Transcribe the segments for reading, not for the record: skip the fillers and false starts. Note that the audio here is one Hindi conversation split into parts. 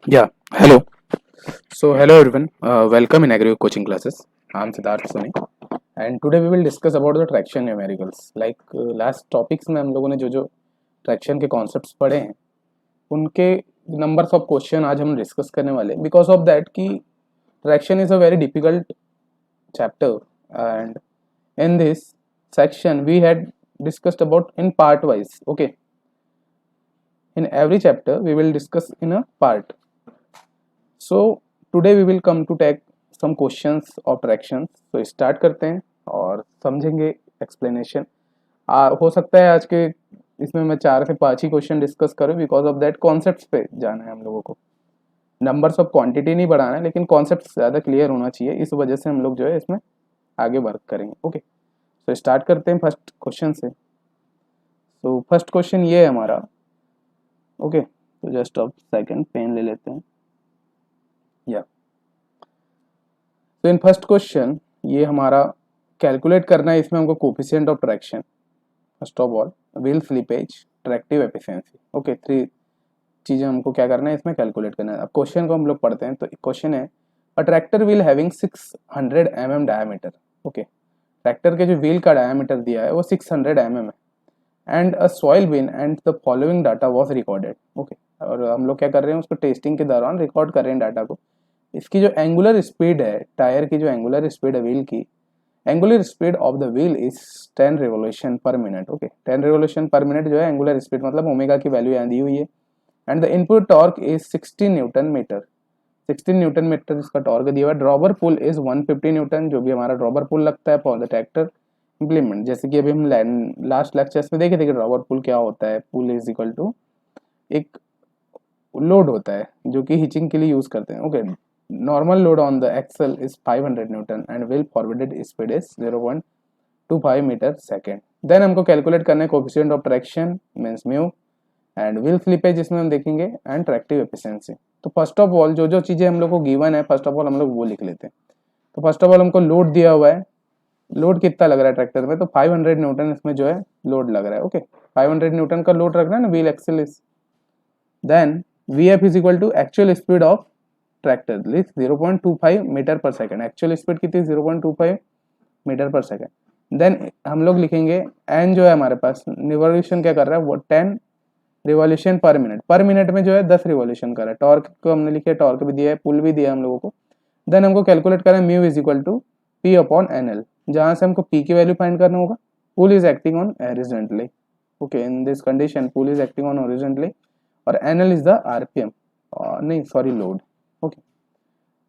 Yeah, hello. So, hello everyone. Welcome in Agri coaching classes. I'm Siddharth Soni, and today we will discuss about the traction numericals. Like last topics में हम लोगों ने जो traction के concepts पढ़े हैं, उनके numbers of question आज हम discuss करने वाले हैं. Because of that कि traction is a very difficult chapter, and in this section we had discussed about in part wise. Okay, in every chapter we will discuss in a part. So today we will come to take some questions of tractions. So start करते हैं और समझेंगे explanation. हो सकता है आज के इसमें मैं 4 से 5 ही क्वेश्चन डिस्कस करूं बिकॉज ऑफ दैट कॉन्सेप्ट्स पे जाना है हम लोगों को. नंबर्स ऑफ क्वांटिटी नहीं बढ़ाना है लेकिन कॉन्सेप्ट ज़्यादा क्लियर होना चाहिए. इस वजह से हम लोग जो है इसमें आगे वर्क करेंगे. ओके, तो स्टार्ट करते हैं फर्स्ट क्वेश्चन से. तो फर्स्ट क्वेश्चन ये है हमारा. ओके, तो जस्ट ऑफ सेकंड पेन ले लेते हैं. या तो इन फर्स्ट क्वेश्चन ये हमारा कैलकुलेट करना है. इसमें हमको coefficient of traction, first of all wheel slippage, tractive efficiency. Okay, 3 चीज़ें हमको क्या करना है इसमें कैलकुलेट करना है. अब क्वेश्चन को हम लोग पढ़ते हैं. तो क्वेश्चन है a tractor wheel having 600 mm diameter. Okay, tractor के जो व्हील का डायमीटर दिया है वो 600 mm है and a soil bin and the following data was recorded. Okay, और हम लोग क्या कर रहे हैं उसको टेस्टिंग के दौरान रिकॉर्ड कर रहे हैं डाटा को. इसकी जो एंगुलर स्पीड है, टायर की जो एंगुलर स्पीड है व्हील की, angular speed of the wheel is 10 revolution per minute. Okay, 10 revolution per minute जो है एंगुलर स्पीड, मतलब ओमेगा की वैल्यू यहाँ दी हुई है. And the input torque is 16 newton metre. 16 newton metre इसका टॉर्क दिया हुआ है. ड्रॉबर पुल इज 150 न्यूटन, जो भी हमारा ड्रॉबर पुल लगता है फॉर द ट्रैक्टर इम्प्लीमेंट. जैसे कि अभी हम लास्ट लेक्चर्स में देखे थे कि ड्रॉबर पुल क्या होता है. पुल इज इक्वल टू एक लोड होता है जो कि हिचिंग के लिए यूज करते हैं. Okay, normal load on the axle is 500 newton and wheel forwarded speed is 0.25 metre second. Then हमको कैलकुलेट करना है coefficient of traction means mu and wheel slippage इसमें हम देखेंगे एंड ट्रैक्टिव एफिशिएंसी. तो फर्स्ट ऑफ ऑल जो जो चीज़ें हम लोग को गिवन है फर्स्ट ऑफ ऑल हम लोग वो लिख लेते हैं. तो फर्स्ट ऑफ ऑल हमको लोड दिया हुआ है. लोड कितना लग रहा है ट्रैक्टर में, तो 500 न्यूटन इसमें जो है लोड लग रहा है. ओके, 500 न्यूटन का लोड रखना है ना wheel axle is. Then Vf is equal to actual speed of tractor 0.25 metre per second. Actual speed कितनी 0.25 मीटर पर सेकेंड. देन हम लोग लिखेंगे एन जो है हमारे पास रिवॉल्यूशन क्या कर रहा है वो 10 रिवॉल्यूशन पर मिनट. पर मिनट में जो है 10 रिवॉल्यूशन कर रहा है. टॉर्क को हमने लिखा, टॉर्क भी दिया है, पुल भी दिया है हम लोगों को. देन हमको कैलकुलेट करना है mu is equal to P upon N L, जहाँ से हमको पी की वैल्यू फाइंड करना होगा. Pull is acting on horizontally. Okay, in this condition pull is acting on horizontally और N L is the RPM, नहीं sorry load. Okay,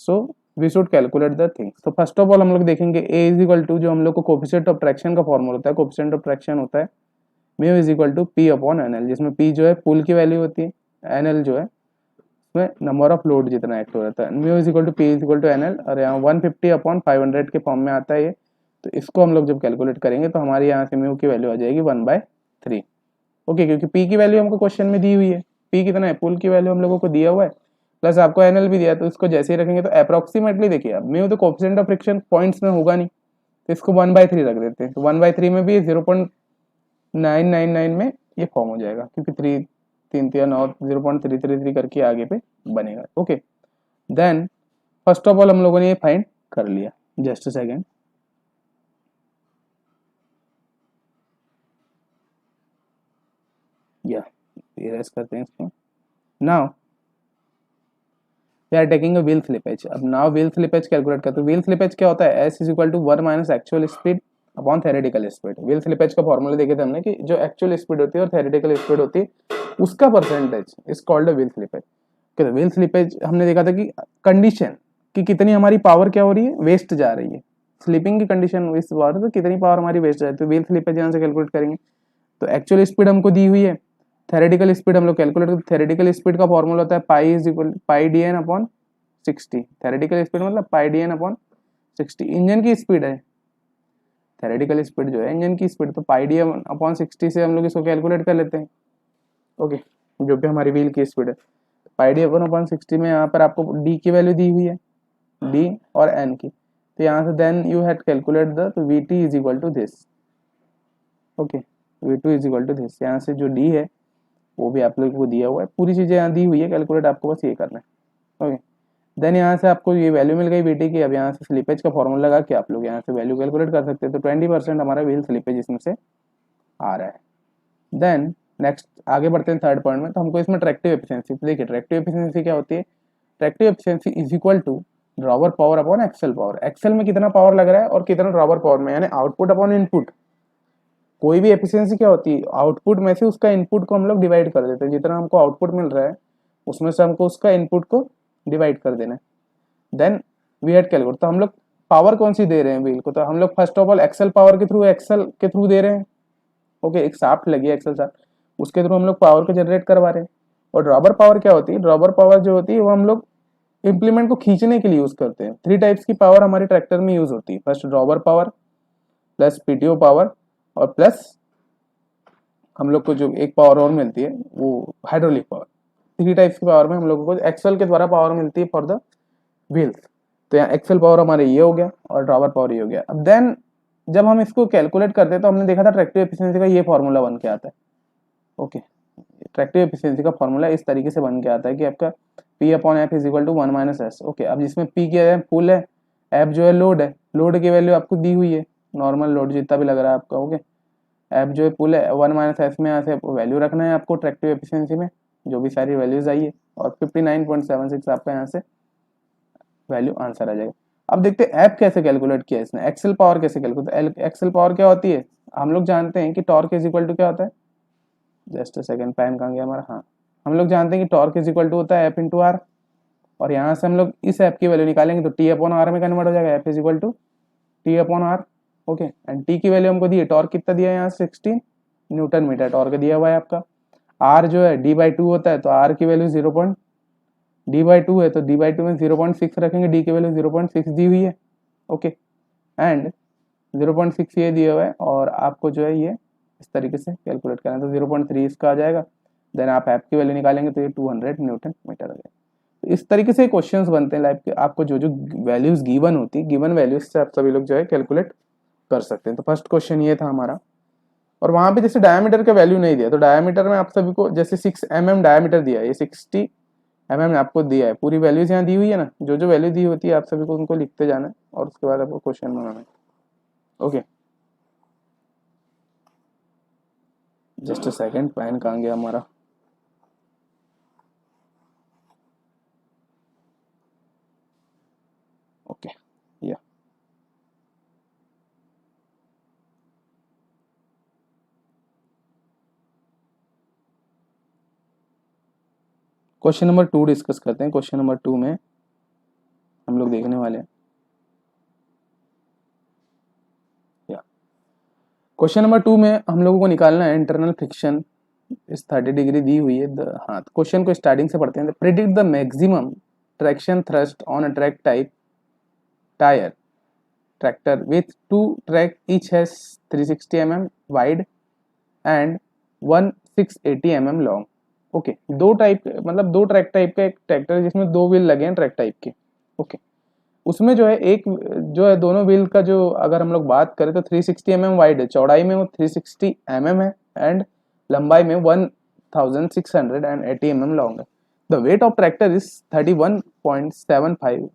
so we should calculate the things. तो फर्स्ट ऑफ ऑल हम लोग देखेंगे ए इज इक्वल टू जो हम लोग को कोफिशिएंट ऑफ ट्रैक्शन का फॉर्मूला होता है. कोफिशिएंट ऑफ ट्रैक्शन होता है mu is equal to P upon N L, जिसमें पी जो है पुल की वैल्यू होती है, एन एल जो है उसमें नंबर ऑफ लोड जितना एक्ट हो जाता है. Mu is equal to P is equal to N L और यहाँ 150 अपॉन 500 के फॉर्म में आता है ये. तो इसको हम लोग जब कैलकुलेट करेंगे तो हमारे यहाँ से म्यू की वैल्यू आ जाएगी 1/3. ओके, क्योंकि पी की वैल्यू हमको क्वेश्चन में दी हुई है. पी कितना है, पुल की वैल्यू हम लोगों को दिया हुआ है, प्लस आपको एनएल भी दिया है. तो इसको जैसे ही रखेंगे तो अप्रोक्सीमेटली देखिए, अब म्यू तो कोफिशिएंट ऑफ फ्रिक्शन पॉइंट्स में होगा नहीं, तो इसको 1/3 रख देते हैं. तो 1/3 में भी 0.999 में ये फॉर्म हो जाएगा, क्योंकि 3 3 9 0.333 करके आगे पे बनेगा. Okay, then first of all हम लोगों ने ये फाइंड कर लिया. Just a second. या इरेज करते हैं इसको. Now we are taking a wheel slippage. अब नाउ व्हील स्लिपेज कैलकुलेट करते हैं. व्हील स्लिपेज क्या होता है, S is equal to 1 minus actual speed upon theoretical speed. Wheel slippage का फॉर्मूला देखे थे हमने कि जो एक्चुअल स्पीड होती है और थ्योरेटिकल स्पीड होती है उसका percentage is called a wheel slippage. Wheel slippage हमने देखा था कि कंडीशन कि कितनी हमारी पावर क्या हो रही है, वेस्ट जा रही है. स्लीपिंग की कंडीशन इस बार तो कितनी पावर हमारी वेस्ट जा रही है, तो व्हील स्लिपेज यहाँ से कैलकुलेट करेंगे. तो एक्चुअल स्पीड हमको दी हुई है, थ्योरेटिकल स्पीड हम लोग कैलकुलेट करते. थ्योरेटिकल स्पीड का फॉर्मूला होता है pi is equal pi D N upon 60. Theoretical speed मतलब pi D N upon 60 engine की स्पीड है. थ्योरेटिकल स्पीड जो है इंजन की स्पीड, तो पाई डी एन अपॉन 60 से हम लोग इसको कैलकुलेट कर लेते हैं. ओके, जो भी हमारी व्हील की स्पीड है, पाई डी एन अपॉन 60 में यहाँ पर आपको डी की वैल्यू दी हुई है, डी और एन की. तो यहाँ से then you had calculate the, तो V T is equal to this. Okay, V two is equal to this. यहाँ से जो डी है वो भी आप लोगों को दिया हुआ है, पूरी चीजें यहाँ दी हुई है, कैलकुलेट आपको बस ये करना है. ओके। देन यहाँ से आपको ये वैल्यू मिल गई बीटी की। अब यहाँ से स्लिपेज का फॉर्मूला लगा के आप लोग यहाँ से वैल्यू कैलकुलेट कर सकते हैं। तो 20% हमारा व्हील स्लिपेज इसमें से आ रहा है। देन नेक्स्ट आगे बढ़ते हैं थर्ड पॉइंट में। तो हमको इसमें ट्रैक्टिव एफिशिएंसी, देखिए ट्रैक्टिव एफिशिएंसी क्या होती है। Tractive efficiency is equal to drawbar power upon axle power. Axle में कितना पावर लग रहा है और कितना ड्रॉवर पावर में, यानी आउटपुट अपॉन इनपुट। कोई भी एफिशिएंसी क्या होती है, आउटपुट में से उसका इनपुट को हम लोग डिवाइड कर देते हैं। जितना हमको आउटपुट मिल रहा है उसमें से हमको उसका इनपुट को डिवाइड कर देना है। Then we had calculate. तो हम लोग पावर कौन सी दे रहे हैं व्हील को, तो हम लोग first of all axle power के थ्रू, एक्सेल के थ्रू दे रहे हैं। ओके, एक शाफ्ट लगी है एक्सेल शाफ्ट, उसके थ्रू हम लोग पावर को जनरेट करवा रहे हैं। और ड्रॉबर पावर क्या होती है, ड्रॉबर पावर जो होती है वो हम लोग इंप्लीमेंट को खींचने के लिए यूज करते हैं। 3 टाइप्स की पावर हमारे ट्रैक्टर में यूज होती है। First drawbar power, plus PTO power, और प्लस हम लोग को जो एक पावर और मिलती है वो हाइड्रोलिक पावर। 3 टाइप्स की पावर में हम लोगों को एक्सेल के द्वारा पावर मिलती है फॉर द व्हील्स। तो यहाँ एक्सेल पावर हमारे ये हो गया और ड्रॉवर पावर ये हो गया। अब देन जब हम इसको कैलकुलेट करते हैं तो हमने देखा था ट्रैक्टिव एफिशिएंसी का ये फॉर्मूला बन के आता है। ओके, ट्रैक्टिव एफिशिएंसी का फॉर्मूला इस तरीके से बन के आता है कि आपका P upon F is equal to 1 minus S. Okay, अब जिसमें P क्या है, पुल है, एफ जो है लोड है, लोड की वैल्यू आपको दी हुई है, नॉर्मल लोड जितना भी लग रहा है आपका। ओके, एफ जो है पुल है, 1 माइनस एस में यहाँ से वैल्यू रखना है आपको ट्रैक्टिव एफिशिएंसी में, जो भी सारी वैल्यूज आई है, और 59.76 आपका यहाँ से वैल्यू आंसर आ जाएगा। अब देखते हैं ऐप कैसे कैलकुलेट किया इसने, एक्सेल पावर कैसे कैलकुलेट। एक्सेल पावर क्या होती है, हम लोग जानते हैं कि टॉर्क इज इक्वल टू क्या होता है, जस्ट अ सेकंड, पैन कहाँ गया हमारा, हाँ, हम लोग जानते हैं कि टॉर्क इज इक्वल टू होता है एफ इंटू आर। और यहाँ से हम लोग इस ऐप की वैल्यू निकालेंगे तो टी अपॉन आर में कन्वर्ट हो जाएगा, F is equal to T upon R. Okay, and T की वैल्यू हमको दी है, टॉर्क कितना दिया है यहाँ 16 न्यूटन मीटर टॉर्क दिया हुआ है आपका। आर जो है d/2 होता है, तो आर की वैल्यू d/2 है, तो d/2 में 0.6 रखेंगे, डी की वैल्यू 0.6 दी हुई है। ओके, एंड 0.6 ये दिया हुआ है, और आपको जो है ये इस तरीके से कैलकुलेट करना है, तो 0.3 इसका आ जाएगा। देन आप ऐप की वैल्यू निकालेंगे तो ये 200 न्यूटन मीटर आ जाएगा। तो इस तरीके से क्वेश्चंस बनते हैं लाइफ के, आपको जो जो वैल्यूज गिवन होती है, गिवन वैल्यूज से आप सभी लोग जो है कैलकुलेट कर सकते हैं। तो फर्स्ट क्वेश्चन ये था हमारा। और वहां पे जैसे डायमीटर का वैल्यू नहीं दिया, तो डायमीटर में आप सभी को जैसे 6 mm डायमीटर दिया है, ये 60 mm आपको दिया है, पूरी वैल्यूज यहाँ दी हुई है ना, जो जो वैल्यू दी होती है आप सभी को उनको लिखते जाना है और उसके बाद आपको क्वेश्चन बनाना है। Okay, just a second, pan कहाँ गया हमारा। ओके, या क्वेश्चन नंबर 2 डिस्कस करते हैं। क्वेश्चन नंबर 2 में हम लोग देखने वाले हैं, या क्वेश्चन नंबर 2 में हम लोगों को निकालना है इंटरनल फ्रिक्शन इस 30 डिग्री दी हुई है। हाँ, क्वेश्चन को स्टार्टिंग से पढ़ते हैं। Predict the maximum traction thrust on a track type tyre tractor with 2 track, each has 360 mm wide and 680 mm long। Okay, दो टाइप, मतलब 2 ट्रैक टाइप का एक ट्रैक्टर है जिसमें 2 व्हील लगे हैं ट्रैक टाइप के। ओके, उसमें जो है एक जो है दोनों व्हील का जो अगर हम लोग बात करें तो 360 mm वाइड है, चौड़ाई में वो 360 mm है, एंड लंबाई में 1680 mm लॉन्ग है। The weight of tractor is 31.75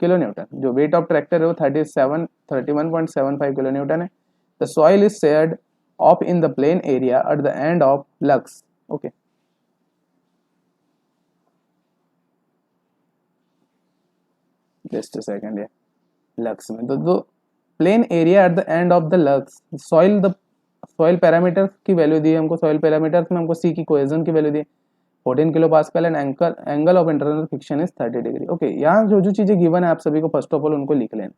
kilo Newton. जो वेट ऑफ ट्रैक्टर है वो 31.75 किलो न्यूटन है। The soil is shared of in the plain area at the end of lux. Okay, just a second, है लक्स में तो plain area at the end of the lux. Soil parameter की वैल्यू दी है हमको, सॉइल पैरामीटर्स में हमको सी की कोहेजन की वैल्यू दी है 14 kilo pascal, and angle of internal friction is 30 degree. Okay, यहाँ जो जो चीजें गिवन है आप सभी को फर्स्ट ऑफ ऑल उनको लिख लेना,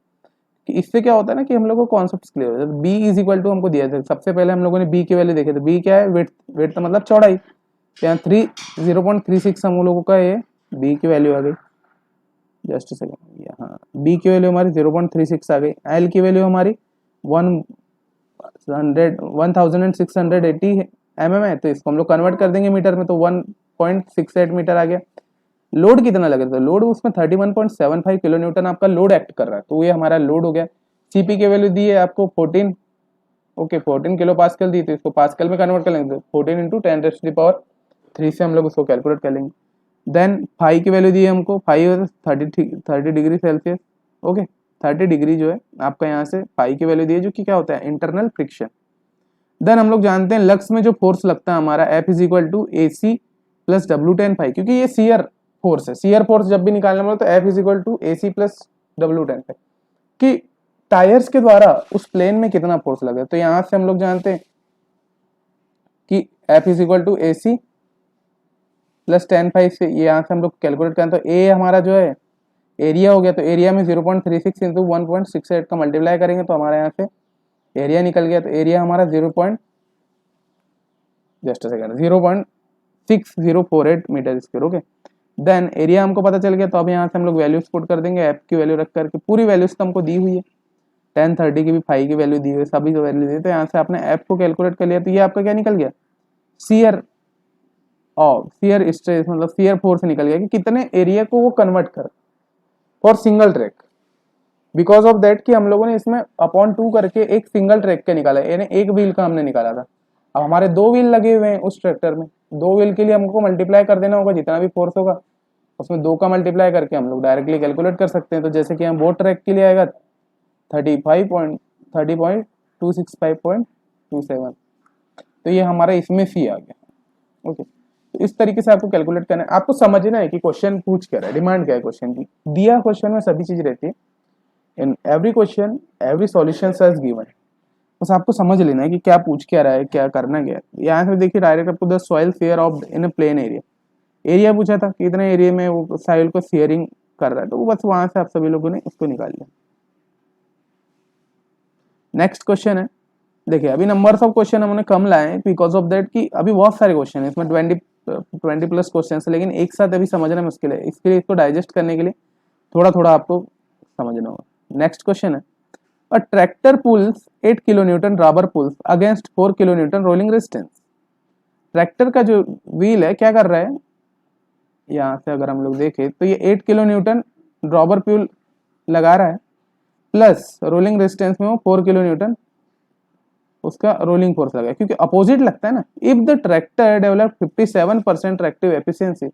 कि इससे क्या होता है ना कि हम लोग को कॉन्सेप्ट क्लियर हो जाता है। बी इज इक्वल टू हमको दिया था, सबसे पहले हम लोगों ने बी की वैल्यू देखे थे। बी क्या है, वेट तो मतलब चौड़ाई, यहाँ 0.36 हम लोगों का ये बी की वैल्यू आ गई। जस्ट सेकेंड, यहाँ बी की वैल्यू हमारी 0.36 आ गई। एल की वैल्यू हमारी 1680 mm है, तो इसको हम लोग कन्वर्ट कर देंगे मीटर में, तो 1.68 मीटर आ गया। लोड कितना लग रहा था, लोड उसमें 31.75 किलो न्यूटन आपका लोड एक्ट कर रहा है, तो ये हमारा लोड हो गया। सीपी की वैल्यू दी है आपको 14। ओके, 14 किलो पास्कल दी, तो इसको पास्कल में कन्वर्ट कर लेंगे, तो 14 × 10⁻³ से हम लोग उसको कैलकुलेट कर लेंगे। देन फाई की वैल्यू दी है हमको, phi 30 degree Celsius. Okay, 30 degree जो है आपका यहाँ से फाई की वैल्यू दी है, जो कि क्या होता है, इंटरनल फ्रिक्शन। देन हम लोग जानते हैं लक्स में जो फोर्स लगता है हमारा F is equal to A C plus W tan phi, क्योंकि ये शियर फोर्स है। शियर फोर्स जब भी निकालना पड़े तो F is equal to A C plus W tan phi, कि टायर्स के द्वारा उस प्लेन में कितना फोर्स लगे। तो यहां से हम लोग जानते हैं कि F is equal to A C plus 10 phi से ये यहाँ से हम लोग कैलकुलेट करें तो ए हमारा जो है एरिया हो गया, तो एरिया में 0.36 इंटू 1.68 का मल्टीप्लाई करेंगे तो हमारे यहाँ से एरिया निकल गया। तो एरिया हमारा 0.6048 metre square. Okay, then area हमको पता चल गया, तो अब यहाँ से हम लोग वैल्यूज पुट कर देंगे। एफ की वैल्यू रख करके, पूरी वैल्यूज तो हमको दी हुई है, 10 30 की भी, फाई की वैल्यू दी हुई है, सभी की वैल्यू दी है। तो यहाँ से आपने एफ को कैलकुलेट कर लिया, तो ये आपका क्या निकल गया, शियर शियर स्ट्रेस मतलब शियर फोर्स निकल गया कि कितने एरिया को वो कन्वर्ट कर for single track. Because of that कि हम लोगों ने इसमें अपॉन 2 करके एक सिंगल ट्रैक का निकाला, यानी एक व्हील का हमने निकाला था। अब हमारे 2 व्हील लगे हुए हैं उस ट्रैक्टर में, 2 व्हील के लिए हमको मल्टीप्लाई कर देना होगा, जितना भी फोर्स होगा उसमें 2 का मल्टीप्लाई करके हम लोग डायरेक्टली कैलकुलेट कर सकते हैं। तो जैसे कि हम बोट ट्रैक के लिए आएगा 30.265.27, तो ये हमारा इसमें सी आ गया। ओके, तो इस तरीके से आपको कैलकुलेट करना है। आपको समझना है कि क्वेश्चन पूछ क्या रहा है, डिमांड क्या है क्वेश्चन की। दिया क्वेश्चन में सभी चीज रहती है, in every question every solution as given. बस आपको समझ लेना है कि क्या पूछ क्या रहा है, क्या करना क्या है। यहाँ से देखिए डायरेक्ट आपको the soil share of in a plain area, area पूछा था कि इतने एरिया में वो सॉइल को शेयरिंग कर रहा है, तो वो बस वहां से आप सभी लोगों ने उसको निकाल लिया। नेक्स्ट क्वेश्चन है, देखिए अभी नंबर्स ऑफ क्वेश्चन हमने कम लाए हैं बिकॉज ऑफ दैट कि अभी बहुत सारे क्वेश्चन है इसमें, 20 प्लस क्वेश्चन है, लेकिन एक साथ अभी समझना मुश्किल है। इसके लिए इसको डाइजेस्ट करने के लिए थोड़ा थोड़ा आपको समझना होगा। नेक्स्ट क्वेश्चन है, a tractor pulls 8 kilo newton rubber pulls against 4 kilo newton rolling resistance. Tractor का जो व्हील है क्या कर रहा है, यहाँ से अगर हम लोग देखें तो ये 8 किलो न्यूटन रबर पुल लगा रहा है, प्लस रोलिंग रेजिस्टेंस में वो 4 किलो न्यूटन उसका रोलिंग फोर्स लगा, क्योंकि अपोजिट लगता है ना। If the tractor develop 57% tractive efficiency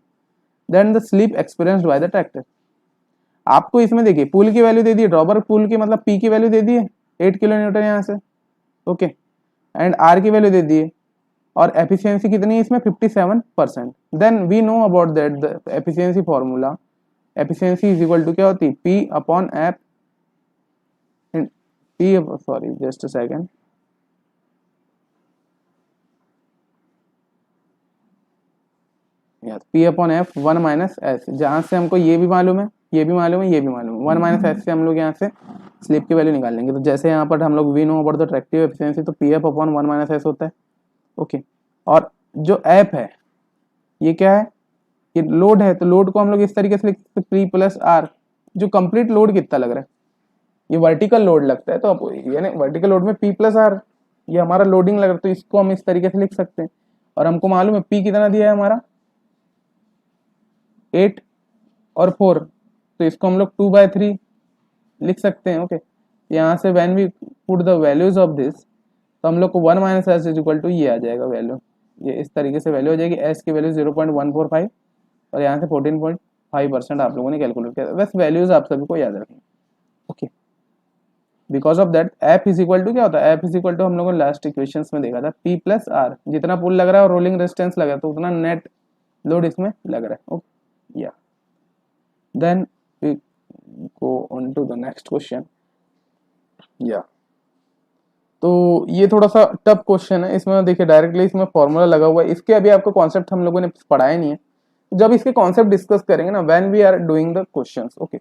then the slip experienced by the tractor. आपको इसमें देखिए पुल की वैल्यू दे दी है, ड्रॉबर पुल की मतलब पी की वैल्यू दे दी है 8 किलो न्यूटन यहाँ से। ओके, एंड आर की वैल्यू दे दी है, और एफिशिएंसी कितनी है इसमें 57%। Then we know about that the efficiency formula, efficiency is equal to क्या होती है, P upon F, P sorry just a second, P upon F 1 minus S, जहां से हमको ये भी मालूम है, ये भी मालूम है, ये भी मालूम है, 1 माइनस एस से हम लोग यहाँ से स्लिप की वैल्यू निकाल लेंगे। तो जैसे यहाँ पर हम लोग we know about the tractive efficiency, तो P F upon 1 minus S होता है। ओके, और जो एफ है ये क्या है, ये लोड है, तो लोड को हम लोग इस तरीके से लिख सकते हैं पी प्लस आर। जो कंप्लीट लोड कितना लग रहा है, ये वर्टिकल लोड लगता है, तो आप यानी वर्टिकल लोड में पी प्लस आर ये हमारा लोडिंग लग रहा है, तो इसको हम इस तरीके से लिख सकते हैं। और हमको मालूम है पी कितना दिया है हमारा 8 और 4, तो इसको हम लोग 2/3 लिख सकते हैं। ओके, यहाँ से when we put the values of this, तो हम लोग को 1 minus S is equal to ये आ जाएगा वैल्यू, ये इस तरीके से वैल्यू हो जाएगी। एस की वैल्यू 0.145 और यहाँ से 14.5% आप लोगों ने कैलकुलेट किया। बस वैल्यूज आप सभी को याद रखें। Okay, because of that F is equal to क्या होता है, एफ इज इक्वल टू हम लोगों ने लास्ट इक्वेशन में देखा था पी प्लस आर, जितना पुल लग रहा है और रोलिंग रेजिस्टेंस लगा है तो उतना नेट लोड इसमें लग रहा है। ओके, या then we go on to the next question. या तो ये थोड़ा सा टफ क्वेश्चन है, इसमें देखिए डायरेक्टली इसमें फॉर्मूला लगा हुआ है, इसके अभी आपको कॉन्सेप्ट हम लोगों ने पढ़ाया नहीं है। जब इसके कॉन्सेप्ट डिस्कस करेंगे ना, when we are doing the questions, okay,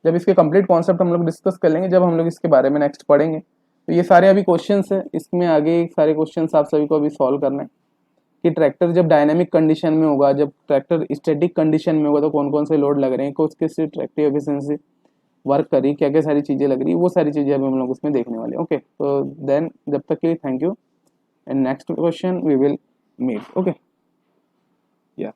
जब इसके कंप्लीट कॉन्सेप्ट हम लोग डिस्कस कर लेंगे, जब हम लोग इसके बारे में नेक्स्ट पढ़ेंगे, तो ये सारे अभी क्वेश्चंस है, इसमें आगे सारे क्वेश्चंस आप सभी को अभी सॉल्व करना है कि ट्रैक्टर जब डायनेमिक कंडीशन में होगा, जब ट्रैक्टर स्टैटिक कंडीशन में होगा, तो कौन कौन से लोड लग रहे हैं, कुछ किस ट्रैक्टिव एफिशिएंसी वर्क करी, क्या क्या सारी चीजें लग रही है, वो सारी चीजें अभी हम लोग उसमें देखने वाले। ओके, तो देन जब तक के लिए thank you, and next question we will meet. Okay, या